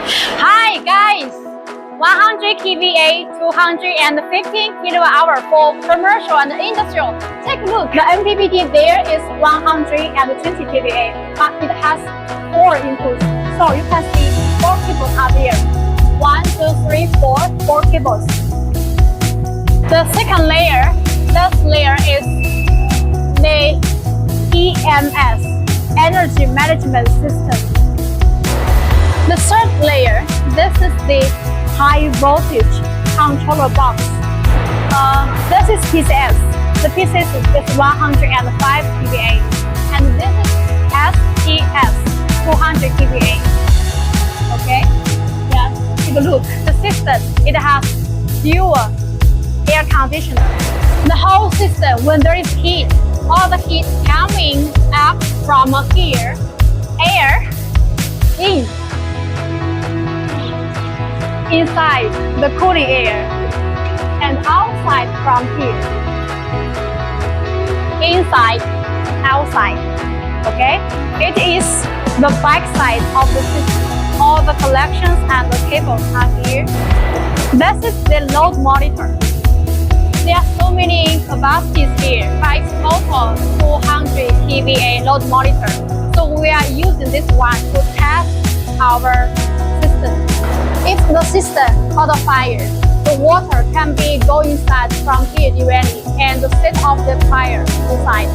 Hi guys! 100 kVA, 215 kWh for commercial and industrial. Take a look. The MPPT there is 120 kVA, but it has 4 inputs. So you can see 4 cables are there. 1, 2, 3, 4 cables. The second layer, this layer is the EMS, Energy Management System. The third layer, this is the high voltage controller box. This is PCS. The PCS is 105 kVA, and this is STS, 200 kVA. Okay, yeah, take a look. The system, it has dual air conditioner. The whole system, when there is heat, all the heat coming up from here, air in. Inside the cooling air and outside from here, inside, outside. Okay, it is the back side of the system. All the connections and the cables are here. This is the load monitor. There are so many capacities here, but it's total 200 kVA load monitor. So we are using this one to test our system. If the system caught fire, the water can be go inside from here directly and set off the fire inside.